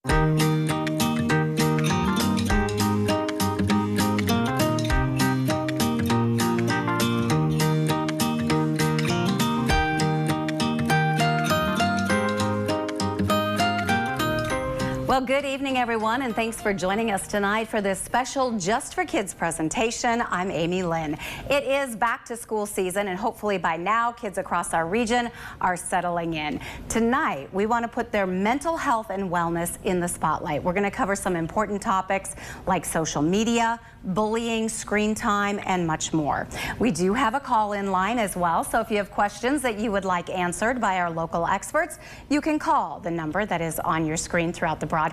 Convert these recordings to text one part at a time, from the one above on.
Well, good evening, everyone, and thanks for joining us tonight for this special Just for Kids presentation. I'm Amy Lynn. It is back to school season, and hopefully by now, kids across our region are settling in. Tonight, we want to put their mental health and wellness in the spotlight. We're going to cover some important topics like social media, bullying, screen time, and much more. We do have a call-in line as well, so if you have questions that you would like answered by our local experts, you can call the number that is on your screen throughout the broadcast.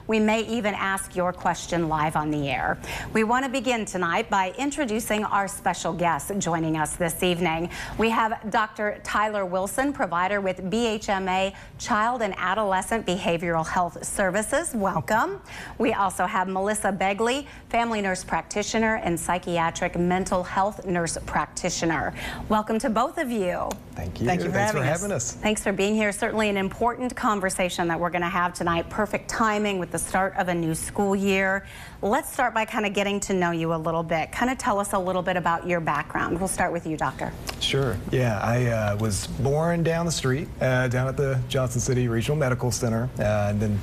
We may even ask your question live on the air. We want to begin tonight by introducing our special guest joining us this evening. We have Dr. Tyler Wilson, provider with BHMA Child and Adolescent Behavioral Health Services. Welcome. We also have Melissa Begley, family nurse practitioner and psychiatric mental health nurse practitioner. Welcome to both of you. Thank you. Thank you for having us. Thanks for being here. Certainly an important conversation that we're going to have tonight. Perfect timing with the start of a new school year. Let's start by kind of getting to know you a little bit. Kind of tell us a little bit about your background. We'll start with you, Doctor. Sure. Yeah, I was born down the street, down at the Johnson City Regional Medical Center, and then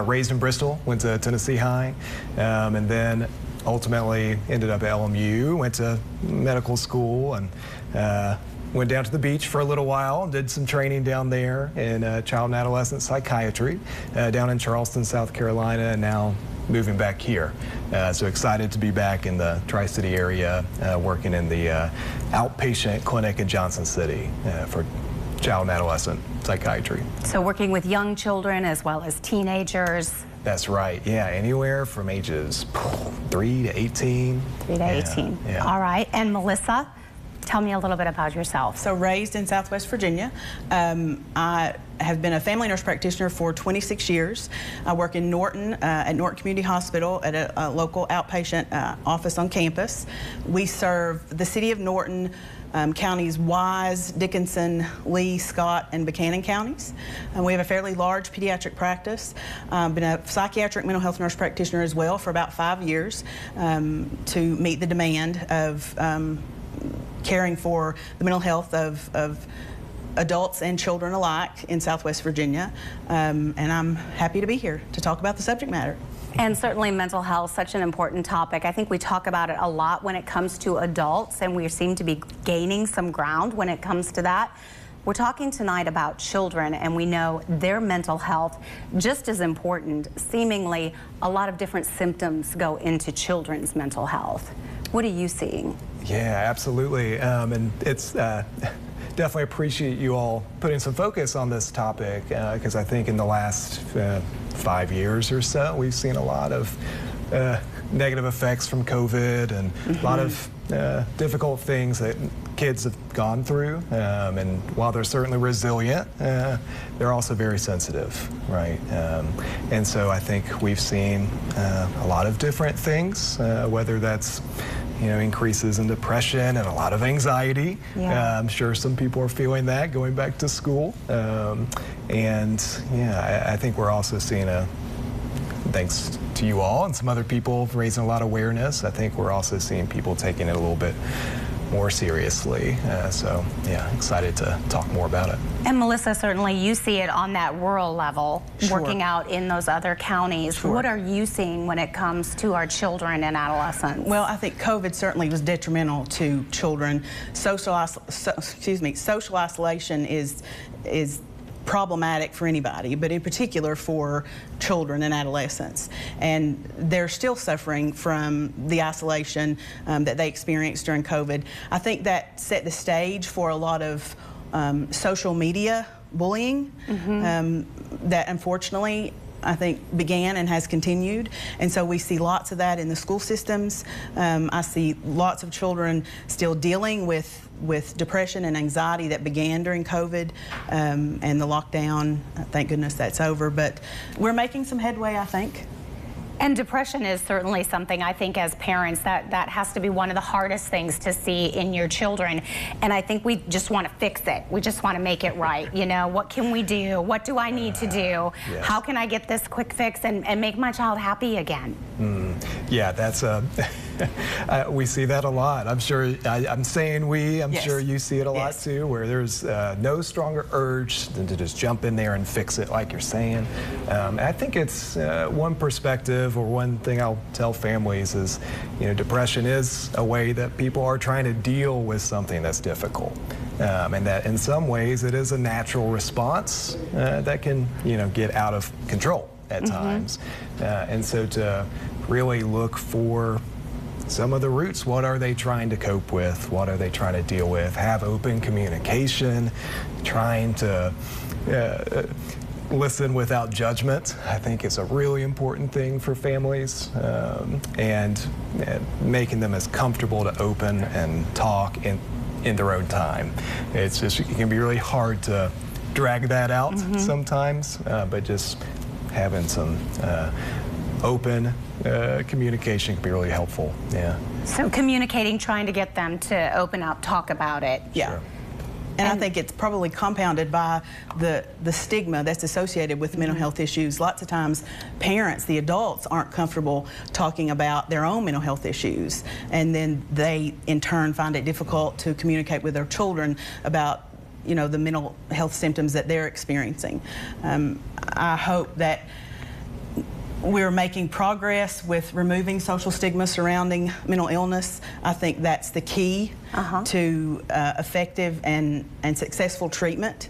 raised in Bristol, went to Tennessee High, and then ultimately ended up at LMU, went to medical school, and went down to the beach for a little while, did some training down there in child and adolescent psychiatry down in Charleston, South Carolina, and now moving back here. So excited to be back in the Tri-City area, working in the outpatient clinic in Johnson City for child and adolescent psychiatry. So working with young children as well as teenagers. That's right. Yeah, anywhere from ages 3 to 18. 3 to 18. Yeah. All right. And Melissa, tell me a little bit about yourself. So raised in Southwest Virginia. I have been a family nurse practitioner for 26 years. I work in Norton, at Norton Community Hospital at a local outpatient office on campus. We serve the city of Norton, counties Wise, Dickinson, Lee, Scott, and Buchanan counties. We have a fairly large pediatric practice. Been a psychiatric mental health nurse practitioner as well for about 5 years to meet the demand of caring for the mental health of adults and children alike in Southwest Virginia. And I'm happy to be here to talk about the subject matter. And certainly mental health, such an important topic. I think we talk about it a lot when it comes to adults, and we seem to be gaining some ground when it comes to that. We're talking tonight about children, and we know their mental health just as important. Seemingly, a lot of different symptoms go into children's mental health. What are you seeing? Yeah, absolutely. And it's definitely appreciate you all putting some focus on this topic, because I think in the last 5 years or so, we've seen a lot of negative effects from COVID and a lot of difficult things that kids have gone through. And while they're certainly resilient, they're also very sensitive, right? And so I think we've seen a lot of different things, whether that's increases in depression and a lot of anxiety. Yeah. I'm sure some people are feeling that going back to school. And yeah, I think we're also seeing thanks to you all and some other people raising a lot of awareness, I think we're also seeing people taking it a little bit more seriously. So yeah, excited to talk more about it. And Melissa, certainly you see it on that rural level, Sure. working out in those other counties. Sure. What are you seeing when it comes to our children and adolescents? Well, I think COVID certainly was detrimental to children. Social isolation is problematic for anybody, but in particular for children and adolescents. And they're still suffering from the isolation that they experienced during COVID. I think that set the stage for a lot of social media bullying that unfortunately I think began and has continued, and so we see lots of that in the school systems. I see lots of children still dealing with depression and anxiety that began during COVID and the lockdown. Thank goodness that's over, but we're making some headway, I think. And depression is certainly something, I think, as parents, that has to be one of the hardest things to see in your children. And I think we just want to fix it. We just want to make it right. You know, what can we do? What do I need to do? Yes. How can I get this quick fix and make my child happy again? Yeah, that's we see that a lot. I'm sure, I'm saying I'm Yes. sure you see it a lot Yes. too, where there's no stronger urge than to just jump in there and fix it like you're saying. I think it's one perspective, or one thing I'll tell families is, you know, depression is a way that people are trying to deal with something that's difficult. And that in some ways it is a natural response that can, you know, get out of control at times. And so to really look for some of the roots. What are they trying to cope with? What are they trying to deal with? Have open communication, trying to listen without judgment, I think is a really important thing for families, and making them as comfortable to open and talk in their own time. It's just, it can be really hard to drag that out sometimes, but just having some open communication can be really helpful. Yeah. So communicating, trying to get them to open up, talk about it. Yeah. Sure. And I think it's probably compounded by the stigma that's associated with mental health issues. Lots of times parents, the adults, aren't comfortable talking about their own mental health issues, and then they in turn find it difficult to communicate with their children about, you know, the mental health symptoms that they're experiencing. I hope that we're making progress with removing social stigma surrounding mental illness. I think that's the key to effective and successful treatment.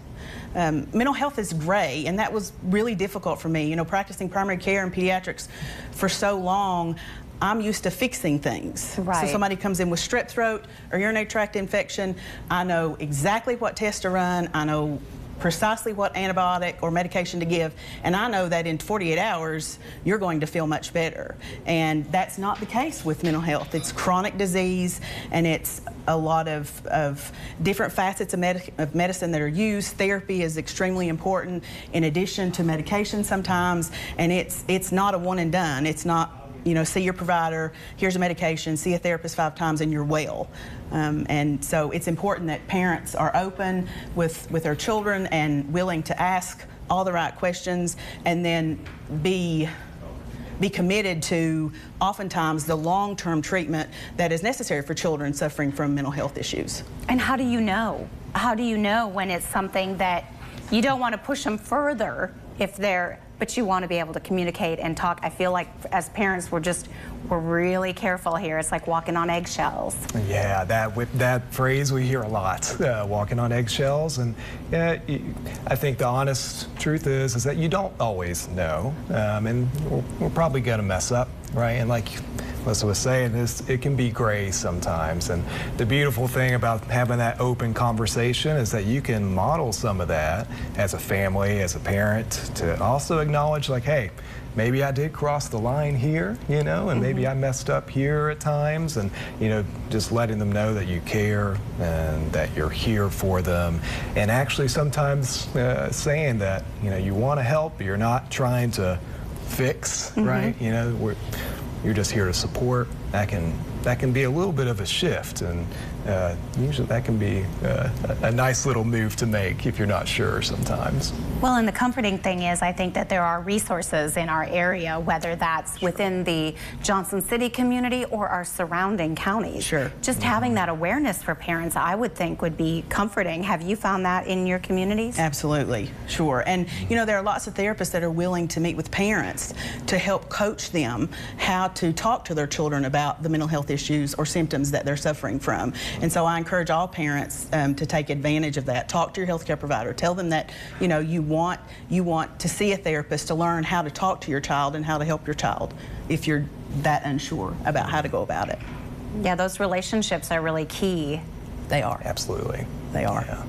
Mental health is gray, and that was really difficult for me. You know, practicing primary care and pediatrics for so long, I'm used to fixing things. Right. So somebody comes in with strep throat or urinary tract infection, I know exactly what tests to run, I know precisely what antibiotic or medication to give, and I know that in 48 hours you're going to feel much better. And that's not the case with mental health. It's chronic disease, and it's a lot of different facets of medicine that are used. Therapy is extremely important in addition to medication sometimes, and it's not a one and done. It's not, you know, see your provider, here's a medication, see a therapist 5 times and you're well. And so it's important that parents are open with their children and willing to ask all the right questions, and then be committed to oftentimes the long-term treatment that is necessary for children suffering from mental health issues. And how do you know? How do you know when it's something that you don't want to push them further but you want to be able to communicate and talk? I feel like as parents, we're really careful here. It's like walking on eggshells. Yeah, that phrase we hear a lot, walking on eggshells. And I think the honest truth is that you don't always know, and we're probably going to mess up, right? And like Melissa was saying, it can be gray sometimes. And the beautiful thing about having that open conversation is that you can model some of that as a family, as a parent, to also acknowledge, like, hey, maybe I did cross the line here, you know, and maybe I messed up here at times, and, you know, just letting them know that you care and that you're here for them. And actually sometimes saying that, you know, you want to help, but you're not trying to fix, right? You know, you're just here to support. That can be a little bit of a shift, and usually that can be a nice little move to make if you're not sure sometimes. Well, and the comforting thing is, I think that there are resources in our area, whether that's within the Johnson City community or our surrounding counties. Sure. Just having that awareness for parents, I would think, would be comforting. Have you found that in your communities? Absolutely, sure. And you know, there are lots of therapists that are willing to meet with parents to help coach them how to talk to their children about the mental health issues or symptoms that they're suffering from. And so I encourage all parents to take advantage of that. Talk to your healthcare provider. Tell them that, you know, you want to see a therapist to learn how to talk to your child and how to help your child if you're that unsure about how to go about it. Yeah, those relationships are really key. They are. Absolutely. They are. Yeah.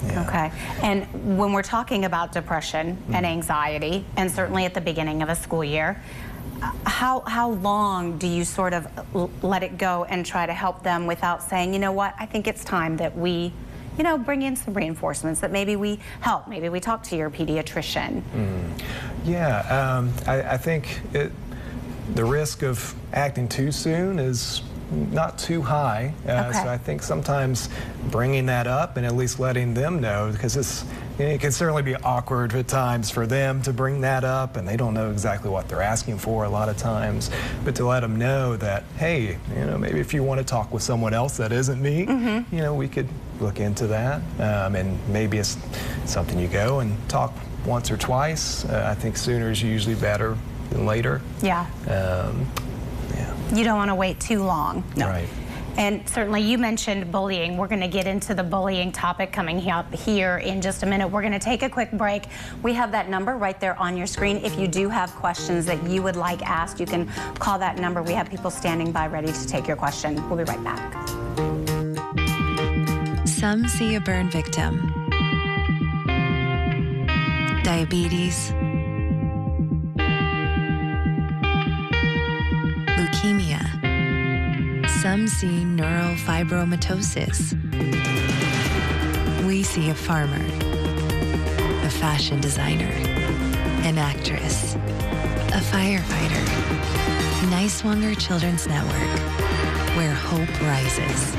Yeah. Okay. And when we're talking about depression and anxiety, and certainly at the beginning of a school year, how long do you sort of let it go and try to help them without saying, you know what, I think it's time that we, you know, bring in some reinforcements, that maybe we help, maybe we talk to your pediatrician? Yeah, I think the risk of acting too soon is not too high. So I think sometimes bringing that up and at least letting them know, because it can certainly be awkward at times for them to bring that up, and they don't know exactly what they're asking for a lot of times. But to let them know that, hey, maybe if you want to talk with someone else that isn't me, we could look into that. And maybe it's something you go and talk once or twice. I think sooner is usually better than later. Yeah. You don't want to wait too long. No. Right. And certainly you mentioned bullying. We're going to get into the bullying topic coming up here in just a minute. We're going to take a quick break. We have that number right there on your screen. If you do have questions that you would like asked, you can call that number. We have people standing by ready to take your question. We'll be right back. Some see a burn victim, diabetes, leukemia. Some see neurofibromatosis. We see a farmer, a fashion designer, an actress, a firefighter. Niswonger Children's Network, where hope rises.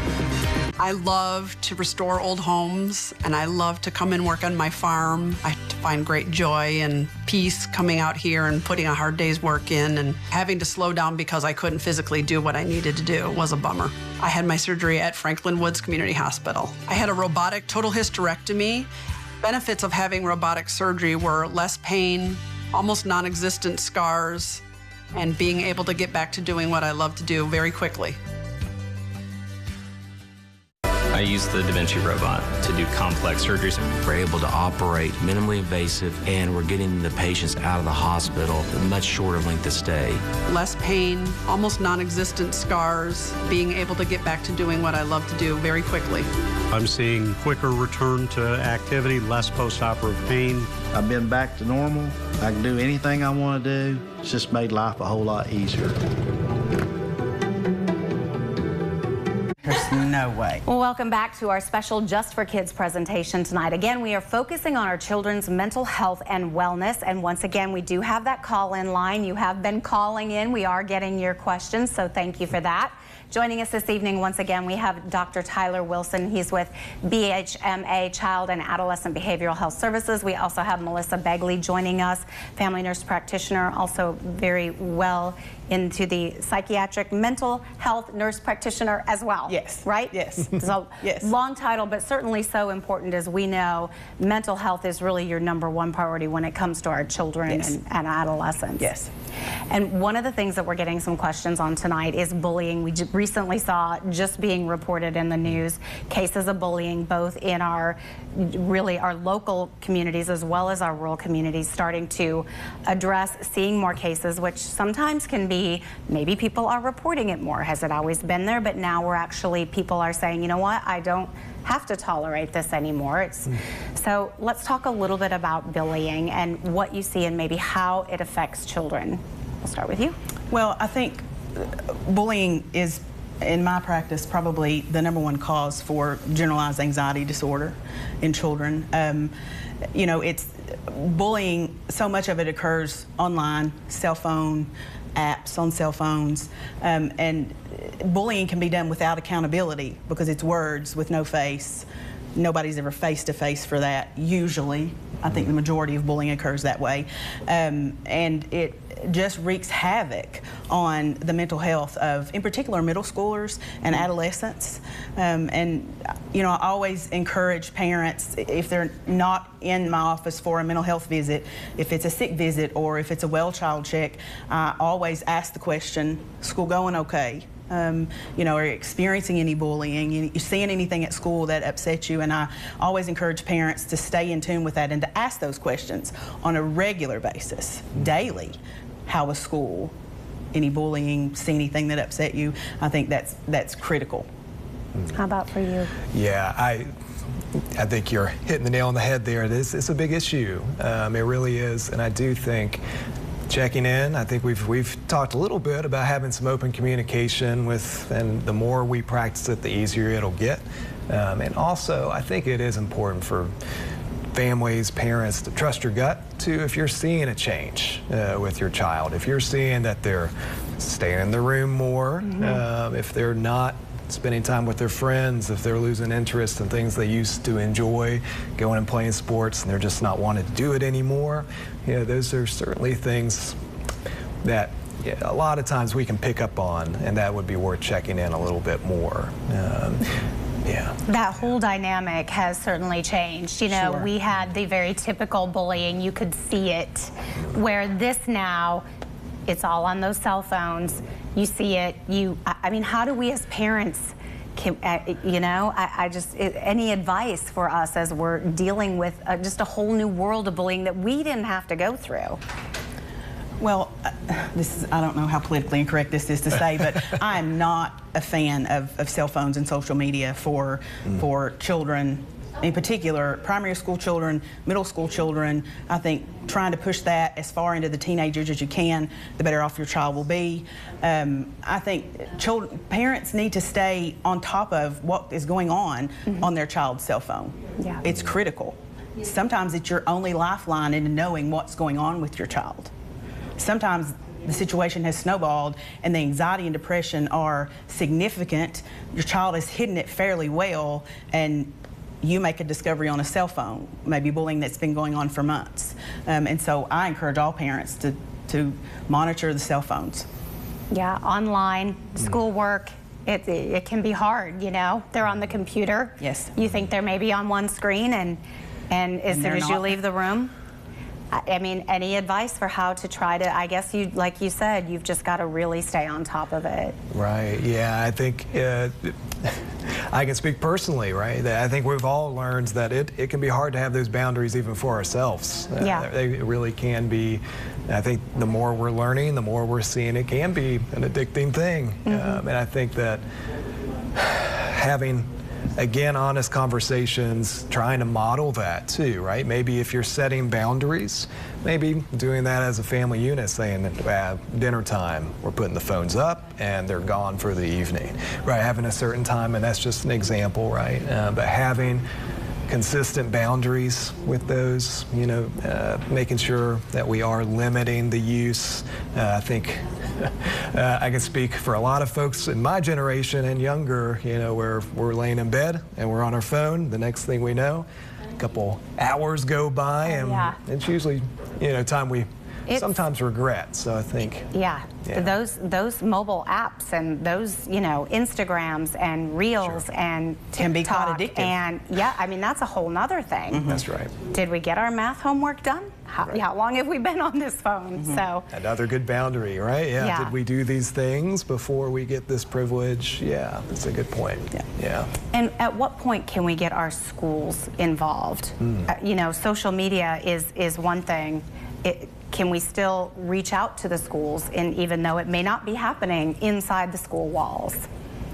I love to restore old homes, and I love to come and work on my farm. I find great joy and peace coming out here and putting a hard day's work in, and having to slow down because I couldn't physically do what I needed to do was a bummer. I had my surgery at Franklin Woods Community Hospital. I had a robotic total hysterectomy. Benefits of having robotic surgery were less pain, almost non-existent scars, and being able to get back to doing what I love to do very quickly. I use the Da Vinci robot to do complex surgeries. We're able to operate minimally invasive, and we're getting the patients out of the hospital a much shorter length of stay. Less pain, almost non-existent scars, being able to get back to doing what I love to do very quickly. I'm seeing quicker return to activity, less post-operative pain. I've been back to normal. I can do anything I want to do. It's just made life a whole lot easier. There's no way. Well, welcome back to our special Just for Kids presentation tonight. Again, we are focusing on our children's mental health and wellness. And once again, we do have that call-in line. You have been calling in. We are getting your questions, so thank you for that. Joining us this evening, once again, we have Dr. Tyler Wilson. He's with BHMA Child and Adolescent Behavioral Health Services. We also have Melissa Begley joining us, family nurse practitioner, also very well into the psychiatric mental health nurse practitioner as well. Yes. Right? Yes. It's a yes. long title, but certainly so important. As we know, mental health is really your #1 priority when it comes to our children Yes. and adolescents. Yes. And one of the things that we're getting some questions on tonight is bullying. We recently saw just being reported in the news cases of bullying, both in our local communities as well as our rural communities, starting to address seeing more cases, which sometimes can be maybe people are reporting it more. Has it always been there? But now people are saying, you know what, I don't have to tolerate this anymore. So let's talk a little bit about bullying and what you see and maybe how it affects children. We'll start with you. Well, I think bullying is, in my practice, probably the #1 cause for generalized anxiety disorder in children. It's bullying, so much of it occurs online, cell phone, apps on cell phones, and bullying can be done without accountability because it's words with no face. Nobody's ever face-to-face for that, usually. I think the majority of bullying occurs that way. And it just wreaks havoc on the mental health of, in particular, middle schoolers and adolescents. I always encourage parents, if they're not in my office for a mental health visit, if it's a sick visit or if it's a well child check, I always ask the question, school going okay? Are you experiencing any bullying? You seeing anything at school that upsets you? And I always encourage parents to stay in tune with that and to ask those questions on a regular basis, daily. How was school? Any bullying? See anything that upset you? I think that's critical. How about for you? Yeah, I think you're hitting the nail on the head there. It's a big issue. It really is, and I do think checking in. I think we've talked a little bit about having some open communication and the more we practice it, the easier it'll get. And also, I think it is important for families, parents, to trust your gut too. If you're seeing a change with your child, if you're seeing that they're staying in the room more, if they're not spending time with their friends, if they're losing interest in things they used to enjoy, going and playing sports, and they're just not wanting to do it anymore, those are certainly things that a lot of times we can pick up on, and that would be worth checking in a little bit more. That whole dynamic has certainly changed. You know, we had the very typical bullying. You could see it. Where this now, it's all on those cell phones. You see it. I mean, how do we as parents, any advice for us as we're dealing with just a whole new world of bullying that we didn't have to go through? Well, I don't know how politically incorrect this is to say, but I am not a fan of cell phones and social media for children, in particular primary school children, middle school children. I think trying to push that as far into the teenagers as you can, the better off your child will be. I think parents need to stay on top of what is going on their child's cell phone. Yeah. It's critical. Sometimes it's your only lifeline into knowing what's going on with your child. Sometimes the situation has snowballed and the anxiety and depression are significant. Your child has hidden it fairly well, and you make a discovery on a cell phone, maybe bullying that's been going on for months. And so I encourage all parents to monitor the cell phones. Yeah, online, schoolwork, it can be hard, you know. They're on the computer. Yes. You think they're maybe on one screen, and as soon as you leave the room, I mean, any advice for how to try to, I guess like you said, you've just got to really stay on top of it. Right, yeah, I think I can speak personally, right? I think we've all learned that it can be hard to have those boundaries even for ourselves. They really can be. I think the more we're learning, the more we're seeing it can be an addicting thing. And I think that having, again, honest conversations, trying to model that too, right? Maybe if you're setting boundaries, maybe doing that as a family unit, saying that at dinner time, we're putting the phones up and they're gone for the evening, right? Having a certain time, and that's just an example, right? But having consistent boundaries with those, making sure that we are limiting the use. I think I can speak for a lot of folks in my generation and younger, where we're laying in bed and we're on our phone. The next thing we know, a couple hours go by, and it's usually, time we sometimes regret. So I think those mobile apps and those Instagrams and Reels and TikTok can be quite addictive. And I mean, that's a whole nother thing. That's right. Did we get our math homework done? How long have we been on this phone? So another good boundary, right? Did we do these things before we get this privilege? Yeah, that's a good point. And at what point can we get our schools involved? Social media is one thing. Can we still reach out to the schools, and even though it may not be happening inside the school walls?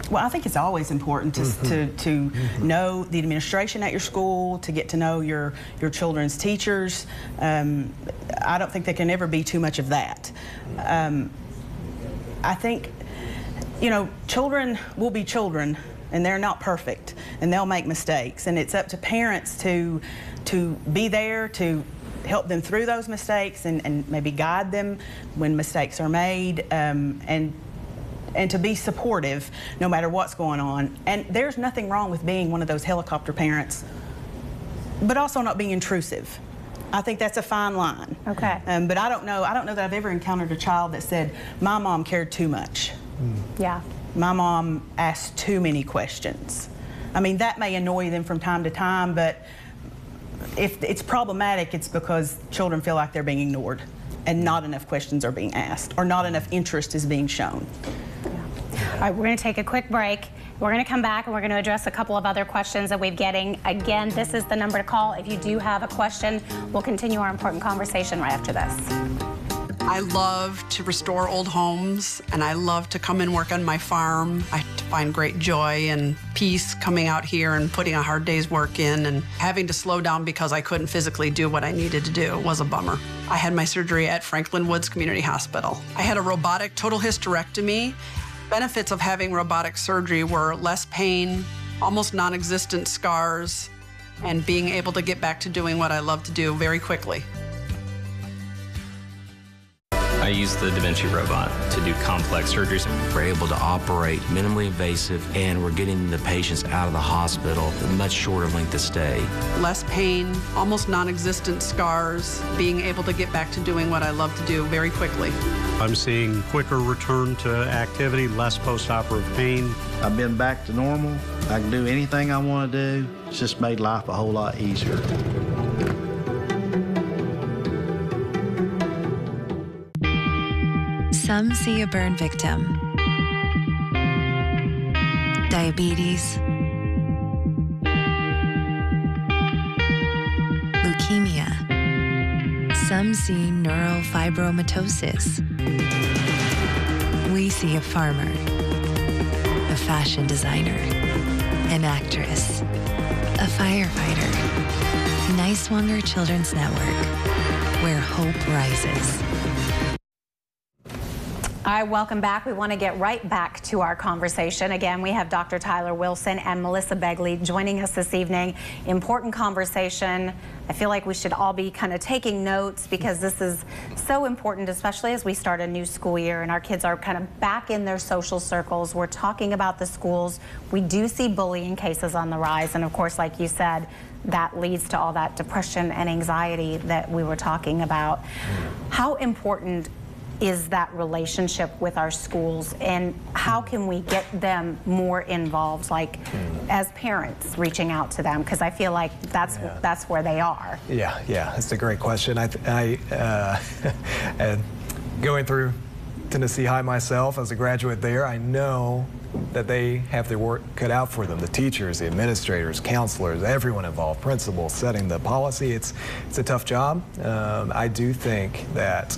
Well, I think it's always important to know the administration at your school, to get to know your children's teachers. I don't think there can ever be too much of that. I think, children will be children, and they're not perfect, and they'll make mistakes, and it's up to parents to be there to help them through those mistakes and maybe guide them when mistakes are made, and to be supportive no matter what's going on. And there's nothing wrong with being one of those helicopter parents, but also not being intrusive. I think that's a fine line. Okay. But I don't know that I've ever encountered a child that said, my mom cared too much. Yeah. My mom asked too many questions. I mean, that may annoy them from time to time, but if it's problematic, it's because children feel like they're being ignored and not enough questions are being asked, or not enough interest is being shown. All right, we're going to take a quick break. We're going to come back and we're going to address a couple of other questions that we're getting. Again, this is the number to call if you do have a question. We'll continue our important conversation right after this. I love to restore old homes, and I love to come and work on my farm. I find great joy and peace coming out here and putting a hard day's work in, and having to slow down because I couldn't physically do what I needed to do was a bummer. I had my surgery at Franklin Woods Community Hospital. I had a robotic total hysterectomy. Benefits of having robotic surgery were less pain, almost non-existent scars, and being able to get back to doing what I love to do very quickly. I use the Da Vinci robot to do complex surgeries. We're able to operate minimally invasive, and we're getting the patients out of the hospital with a much shorter length of stay. Less pain, almost non-existent scars, being able to get back to doing what I love to do very quickly. I'm seeing quicker return to activity, less post-operative pain. I've been back to normal. I can do anything I want to do. It's just made life a whole lot easier. Some see a burn victim, diabetes, leukemia. Some see neurofibromatosis. We see a farmer, a fashion designer, an actress, a firefighter. Niswonger Children's Network, where hope rises. Hi, welcome back. We want to get right back to our conversation. Again, we have Dr. Tyler Wilson and Melissa Begley joining us this evening. Important conversation. I feel like we should all be kind of taking notes because this is so important, especially as we start a new school year and our kids are kind of back in their social circles. We're talking about the schools. We do see bullying cases on the rise. And of course, like you said, that leads to all that depression and anxiety that we were talking about. How important is that relationship with our schools, and how can we get them more involved, like as parents reaching out to them? Because I feel like that's where they are. Yeah, that's a great question. And going through Tennessee High myself as a graduate there, I know that they have their work cut out for them. The teachers, the administrators, counselors, everyone involved, principals, setting the policy. It's a tough job. I do think that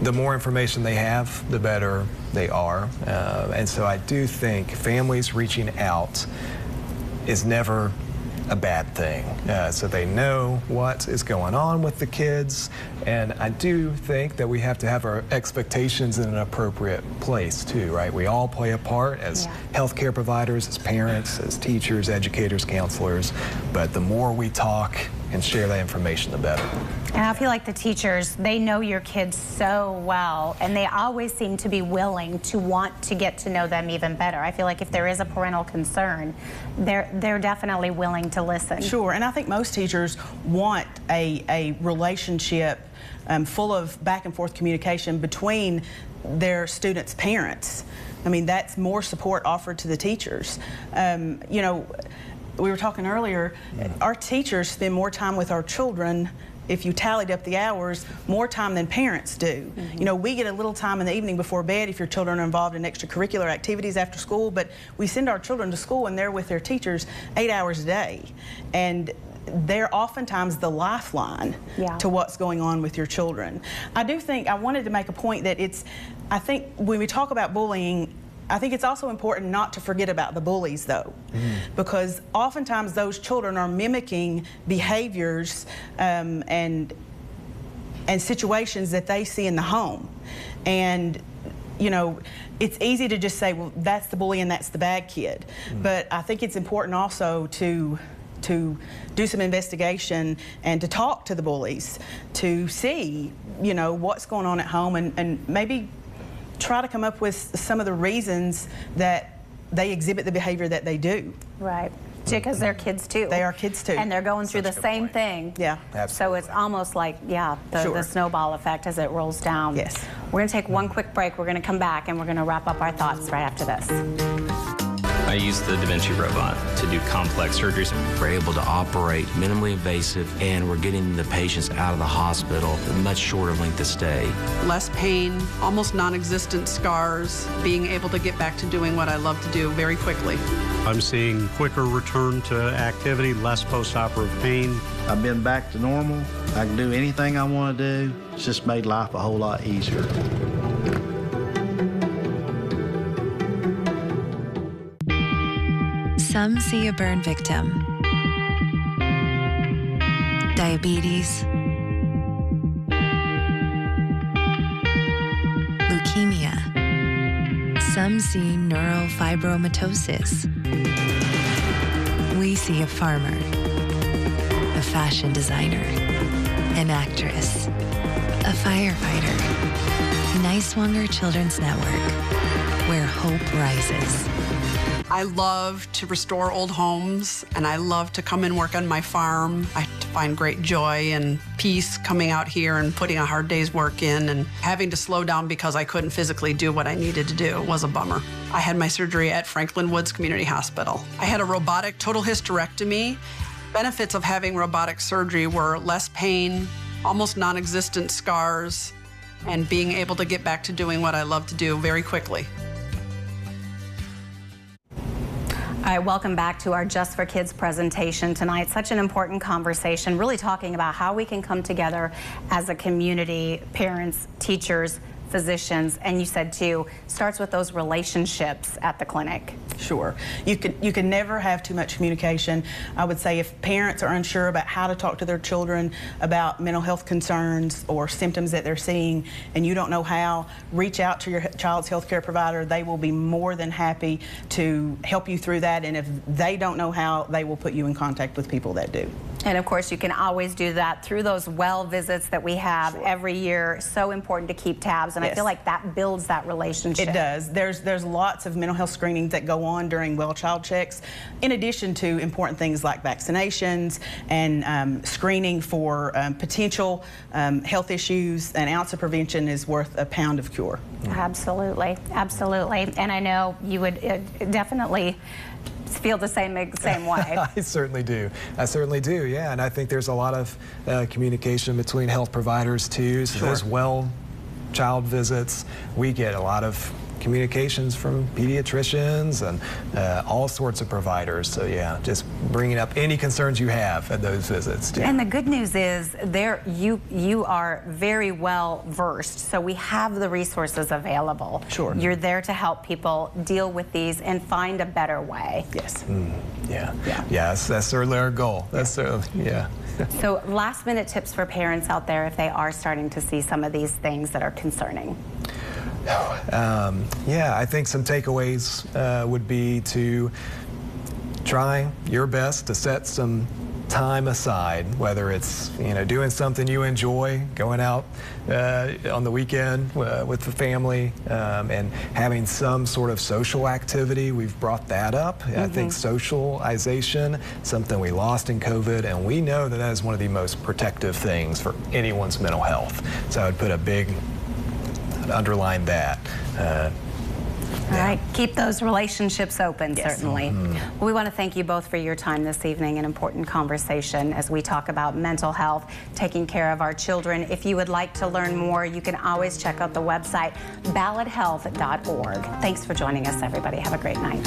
the more information they have, the better they are. And so I do think families reaching out is never a bad thing. So they know what is going on with the kids. And I do think that we have to have our expectations in an appropriate place too, right? We all play a part as healthcare providers, as parents, as teachers, educators, counselors. But the more we talk and share that information, the better. And I feel like the teachers, they know your kids so well, and they always seem to be willing to want to get to know them even better. I feel like if there is a parental concern, they're definitely willing to listen. Sure, and I think most teachers want a relationship full of back and forth communication between their students' parents. I mean, that's more support offered to the teachers. You know, we were talking earlier, our teachers spend more time with our children, if you tallied up the hours, more time than parents do. You know, we get a little time in the evening before bed if your children are involved in extracurricular activities after school, but we send our children to school and they're with their teachers 8 hours a day. And they're oftentimes the lifeline to what's going on with your children. I do think, I wanted to make a point that I think when we talk about bullying, I think it's also important not to forget about the bullies, though, because oftentimes those children are mimicking behaviors and situations that they see in the home. And, you know, it's easy to just say, well, that's the bully and that's the bad kid. But I think it's important also to do some investigation and to talk to the bullies to see, you know, what's going on at home and maybe try to come up with some of the reasons that they exhibit the behavior that they do. Right. Because they're kids too. They are kids too. And they're going through the same thing. Yeah. Absolutely. So it's almost like, the snowball effect as it rolls down. Yes. We're going to take one quick break. We're going to come back and we're going to wrap up our thoughts right after this. I use the Da Vinci robot to do complex surgeries. We're able to operate minimally invasive, and we're getting the patients out of the hospital with a much shorter length of stay. Less pain, almost non-existent scars, being able to get back to doing what I love to do very quickly. I'm seeing quicker return to activity, less post-operative pain. I've been back to normal. I can do anything I want to do. It's just made life a whole lot easier. Some see a burn victim, diabetes, leukemia. Some see neurofibromatosis. We see a farmer, fashion designer, an actress, a firefighter. Niswonger Children's Network, where hope rises. I love to restore old homes, and I love to come and work on my farm. I find great joy and peace coming out here and putting a hard day's work in, and having to slow down because I couldn't physically do what I needed to do was a bummer. I had my surgery at Franklin Woods Community Hospital. I had a robotic total hysterectomy. Benefits of having robotic surgery were less pain, almost non-existent scars, and being able to get back to doing what I love to do very quickly. All right, welcome back to our Just for Kids presentation tonight. Such an important conversation, really talking about how we can come together as a community, parents, teachers, physicians, and you said too, starts with those relationships at the clinic. Sure. You can never have too much communication. I would say if parents are unsure about how to talk to their children about mental health concerns or symptoms that they're seeing and you don't know how, reach out to your child's health care provider. They will be more than happy to help you through that, and if they don't know how, they will put you in contact with people that do. And of course, you can always do that through those well visits that we have every year. So important to keep tabs, and I feel like that builds that relationship. It does. There's lots of mental health screenings that go on during well child checks, in addition to important things like vaccinations and screening for potential health issues. An ounce of prevention is worth a pound of cure. Absolutely, absolutely. And I know you would definitely feel the same way. I certainly do. I certainly do, yeah. And I think there's a lot of communication between health providers too. So there's well child visits. We get a lot of communications from pediatricians and all sorts of providers. So yeah, just bringing up any concerns you have at those visits. Yeah. And the good news is you are very well versed, so we have the resources available. Sure. You're there to help people deal with these and find a better way. Yes. Yeah. That's certainly our goal. That's certainly, yeah. So last minute tips for parents out there if they are starting to see some of these things that are concerning. Yeah, I think some takeaways would be to try your best to set some time aside, whether it's doing something you enjoy, going out on the weekend with the family, and having some sort of social activity. We've brought that up. I think socialization, something we lost in COVID, and we know that is one of the most protective things for anyone's mental health. So I would put a big underline that. All right, keep those relationships open, certainly. Well, we want to thank you both for your time this evening, an important conversation as we talk about mental health, taking care of our children. If you would like to learn more, you can always check out the website, balladhealth.org. Thanks for joining us, everybody. Have a great night.